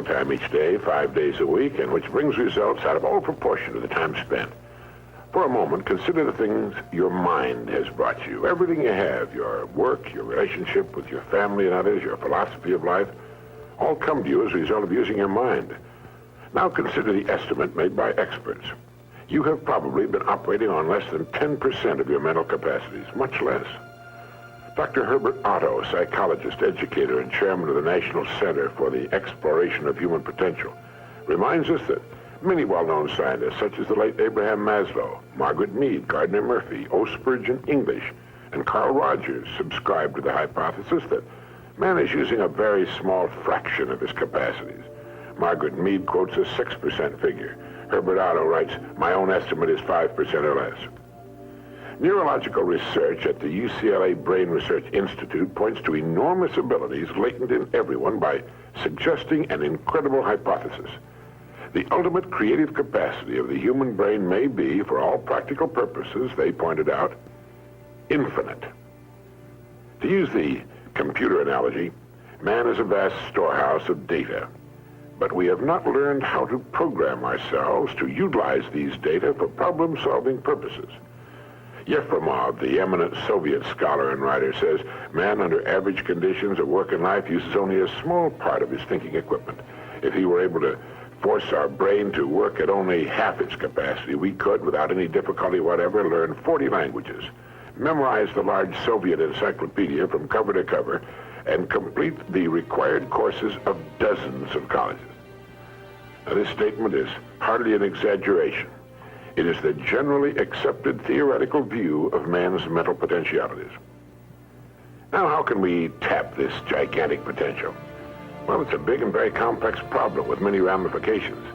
time each day, 5 days a week, and which brings results out of all proportion to the time spent. For a moment, consider the things your mind has brought you. Everything you have, your work, your relationship with your family and others, your philosophy of life, all come to you as a result of using your mind. Now consider the estimate made by experts. You have probably been operating on less than 10% of your mental capacities, much less. Dr. Herbert Otto, psychologist, educator, and chairman of the National Center for the Exploration of Human Potential, reminds us that many well-known scientists, such as the late Abraham Maslow, Margaret Mead, Gardner Murphy, O. Spurgeon English, and Carl Rogers, subscribe to the hypothesis that man is using a very small fraction of his capacities. Margaret Mead quotes a 6% figure. Herbert Otto writes, "My own estimate is 5% or less." Neurological research at the UCLA Brain Research Institute points to enormous abilities latent in everyone by suggesting an incredible hypothesis. The ultimate creative capacity of the human brain may be, for all practical purposes, they pointed out, infinite. To use the computer analogy, man is a vast storehouse of data, but we have not learned how to program ourselves to utilize these data for problem-solving purposes. Yefremov, the eminent Soviet scholar and writer, says man under average conditions of work and life uses only a small part of his thinking equipment. If he were able to force our brain to work at only half its capacity, we could, without any difficulty whatever, learn 40 languages, memorize the large Soviet encyclopedia from cover to cover, and complete the required courses of dozens of colleges. Now, this statement is hardly an exaggeration. It is the generally accepted theoretical view of man's mental potentialities. Now, how can we tap this gigantic potential? Well, it's a big and very complex problem with many ramifications.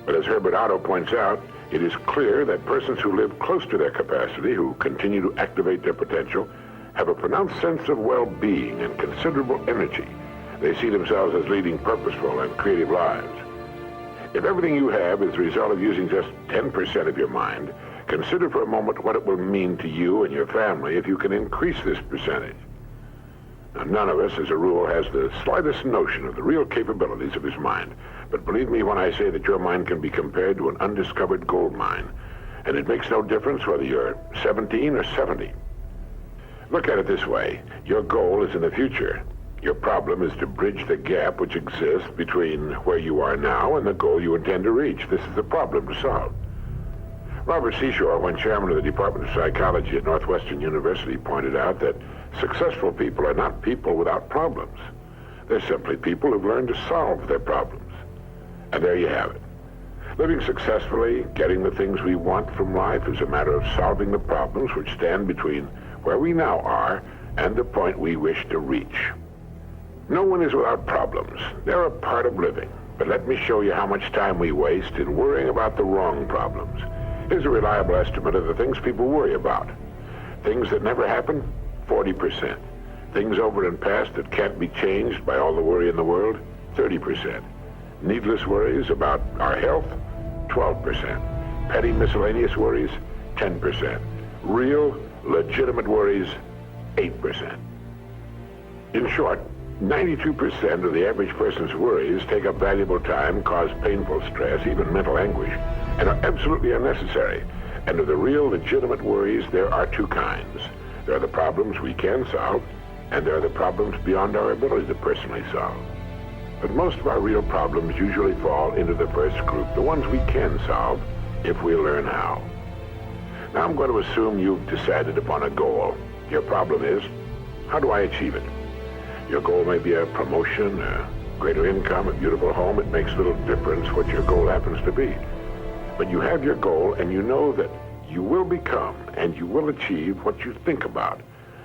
But as Herbert Otto points out, it is clear that persons who live close to their capacity, who continue to activate their potential, have a pronounced sense of well-being and considerable energy. They see themselves as leading purposeful and creative lives. If everything you have is the result of using just 10% of your mind, consider for a moment what it will mean to you and your family if you can increase this percentage. Now, none of us, as a rule, has the slightest notion of the real capabilities of his mind. But believe me when I say that your mind can be compared to an undiscovered gold mine. And it makes no difference whether you're 17 or 70. Look at it this way. Your goal is in the future. Your problem is to bridge the gap which exists between where you are now and the goal you intend to reach. This is the problem to solve. Robert Seashore, when chairman of the Department of Psychology at Northwestern University, pointed out that successful people are not people without problems. They're simply people who've learned to solve their problems. And there you have it. Living successfully, getting the things we want from life is a matter of solving the problems which stand between where we now are and the point we wish to reach. No one is without problems. They're a part of living. But let me show you how much time we waste in worrying about the wrong problems. Here's a reliable estimate of the things people worry about. Things that never happen, 40%. Things over and past that can't be changed by all the worry in the world, 30%. Needless worries about our health, 12%. Petty miscellaneous worries, 10%. Real, legitimate worries, 8%. In short, 92% of the average person's worries take up valuable time, cause painful stress, even mental anguish, and are absolutely unnecessary. And of the real, legitimate worries, there are two kinds. There are the problems we can solve, and there are the problems beyond our ability to personally solve. But most of our real problems usually fall into the first group, the ones we can solve if we learn how. Now I'm going to assume you've decided upon a goal. Your problem is, how do I achieve it? Your goal may be a promotion, a greater income, a beautiful home. It makes little difference what your goal happens to be. But you have your goal, and you know that you will become and you will achieve what you think about.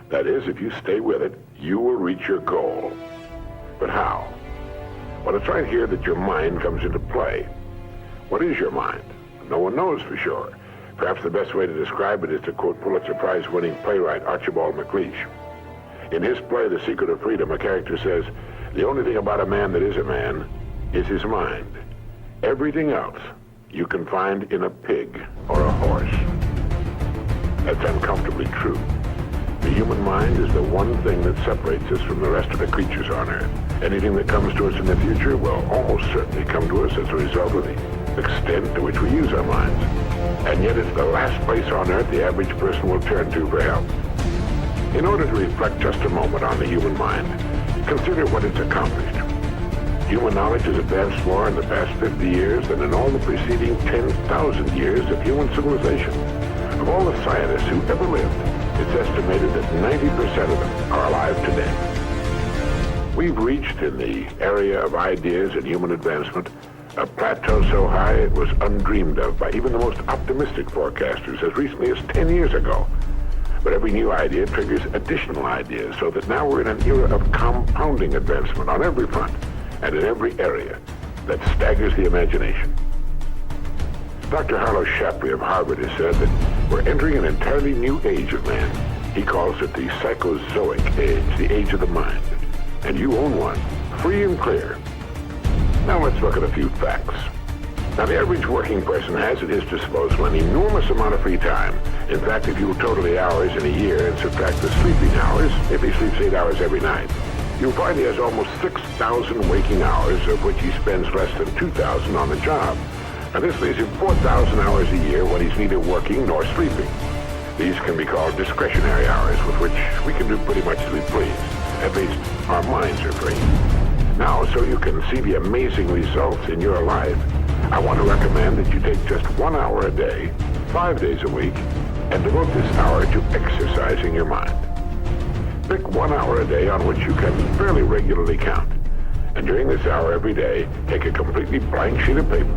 That is, if you stay with it, you will reach your goal. But how? Well, it's right here that your mind comes into play. What is your mind? No one knows for sure. Perhaps the best way to describe it is to quote Pulitzer Prize-winning playwright Archibald MacLeish. In his play, The Secret of Freedom, a character says, "The only thing about a man that is a man is his mind. Everything else you can find in a pig or a horse." That's uncomfortably true. The human mind is the one thing that separates us from the rest of the creatures on Earth. Anything that comes to us in the future will almost certainly come to us as a result of the extent to which we use our minds. And yet it's the last place on earth the average person will turn to for help. In order to reflect just a moment on the human mind, consider what it's accomplished. Human knowledge has advanced more in the past 50 years than in all the preceding 10,000 years of human civilization. Of all the scientists who ever lived, it's estimated that 90% of them are alive today. We've reached, in the area of ideas and human advancement, a plateau so high it was undreamed of by even the most optimistic forecasters as recently as 10 years ago. But every new idea triggers additional ideas, so that now we're in an era of compounding advancement on every front and in every area that staggers the imagination. Dr. Harlow Shapley of Harvard has said that we're entering an entirely new age of man. He calls it the psychozoic age, the age of the mind. And you own one, free and clear. Now let's look at a few facts. Now, the average working person has at his disposal an enormous amount of free time. In fact, if you total the hours in a year and subtract the sleeping hours, if he sleeps 8 hours every night, you'll find he has almost 6,000 waking hours, of which he spends less than 2,000 on the job. Now, this leaves him 4,000 hours a year when he's neither working nor sleeping. These can be called discretionary hours, with which we can do pretty much as we please. At least, our minds are free. Now, so you can see the amazing results in your life, I want to recommend that you take just 1 hour a day, 5 days a week, and devote this hour to exercising your mind. Pick 1 hour a day on which you can fairly regularly count. And during this hour every day, take a completely blank sheet of paper.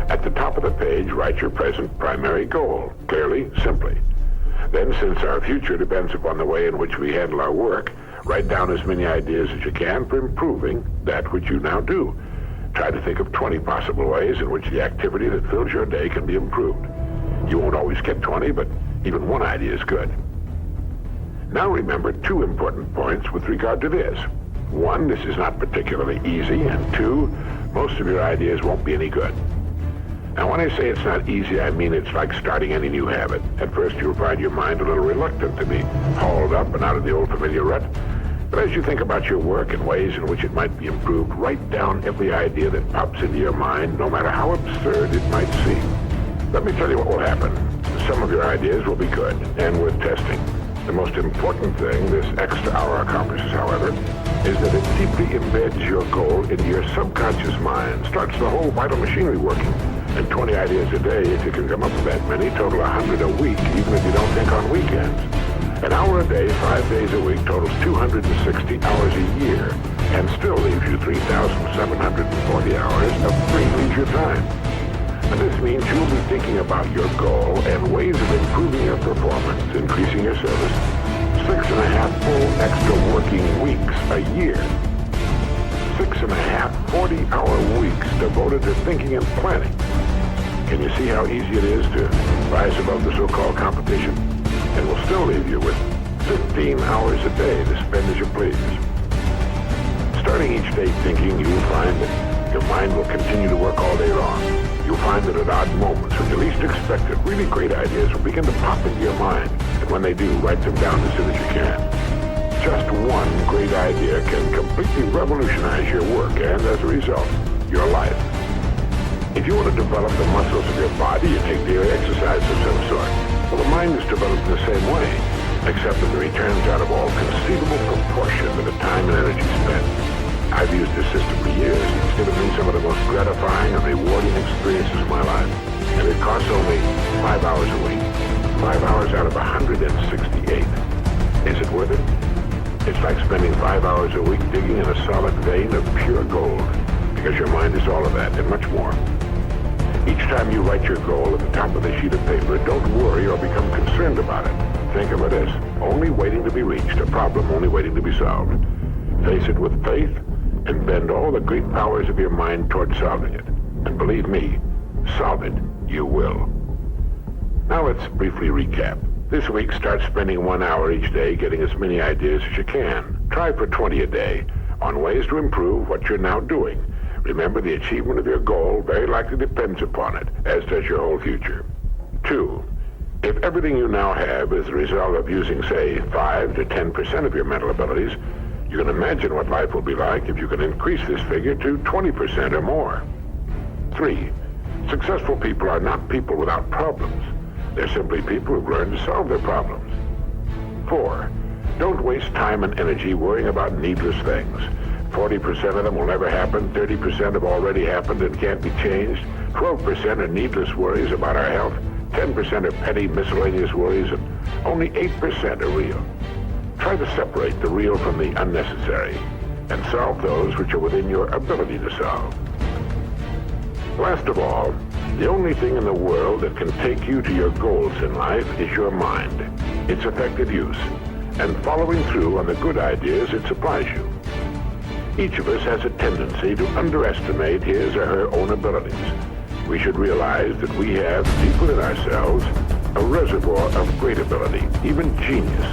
At the top of the page, write your present primary goal, clearly, simply. Then, since our future depends upon the way in which we handle our work, write down as many ideas as you can for improving that which you now do. Try to think of 20 possible ways in which the activity that fills your day can be improved. You won't always get 20, but even one idea is good. Now remember 2 important points with regard to this. 1, this is not particularly easy, and 2, most of your ideas won't be any good. Now, when I say it's not easy, I mean it's like starting any new habit. At first, you'll find your mind a little reluctant to be hauled up and out of the old familiar rut. But as you think about your work and ways in which it might be improved, write down every idea that pops into your mind, no matter how absurd it might seem. Let me tell you what will happen. Some of your ideas will be good and worth testing. The most important thing this extra hour accomplishes, however, is that it deeply embeds your goal into your subconscious mind, starts the whole vital machinery working. And 20 ideas a day, if you can come up with that many, total 100 a week, even if you don't think on weekends. An hour a day, 5 days a week, totals 260 hours a year, and still leaves you 3,740 hours of free leisure time. And this means you'll be thinking about your goal and ways of improving your performance, increasing your service, 6.5 full extra working weeks a year. 6.5 40-hour weeks devoted to thinking and planning. Can you see how easy it is to rise above the so-called competition? And will still leave you with 15 hours a day to spend as you please. Starting each day thinking, you will find that your mind will continue to work all day long. You'll find that at odd moments, when you least expect it, really great ideas will begin to pop into your mind. And when they do, write them down as soon as you can. Just one great idea can completely revolutionize your work and, as a result, your life. If you want to develop the muscles of your body, you take daily exercise of some sort. Well, the mind is developed in the same way, except that the returns out of all conceivable proportion to the time and energy spent. I've used this system for years. It's given me some of the most gratifying and rewarding experiences of my life. And it costs only 5 hours a week. 5 hours out of 168. Is it worth it? It's like spending 5 hours a week digging in a solid vein of pure gold, because your mind is all of that and much more. Each time you write your goal at the top of the sheet of paper, don't worry or become concerned about it. Think of it as only waiting to be reached, a problem only waiting to be solved. Face it with faith and bend all the great powers of your mind toward solving it. And believe me, solve it, you will. Now let's briefly recap. This week, start spending 1 hour each day getting as many ideas as you can. Try for 20 a day on ways to improve what you're now doing. Remember, the achievement of your goal very likely depends upon it, as does your whole future. 2, if everything you now have is the result of using, say, 5 to 10% of your mental abilities, You can imagine what life will be like if you can increase this figure to 20% or more. 3. Successful people are not people without problems. They're simply people who've learned to solve their problems. 4. Don't waste time and energy worrying about needless things. 40% of them will never happen, 30% have already happened and can't be changed, 12% are needless worries about our health, 10% are petty miscellaneous worries, and only 8% are real. Try to separate the real from the unnecessary and solve those which are within your ability to solve. Last of all, the only thing in the world that can take you to your goals in life is your mind, its effective use, and following through on the good ideas it supplies you. Each of us has a tendency to underestimate his or her own abilities. We should realize that we have deep within ourselves a reservoir of great ability, even genius,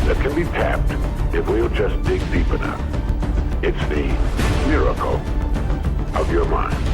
that can be tapped if we'll just dig deep enough. It's the miracle of your mind.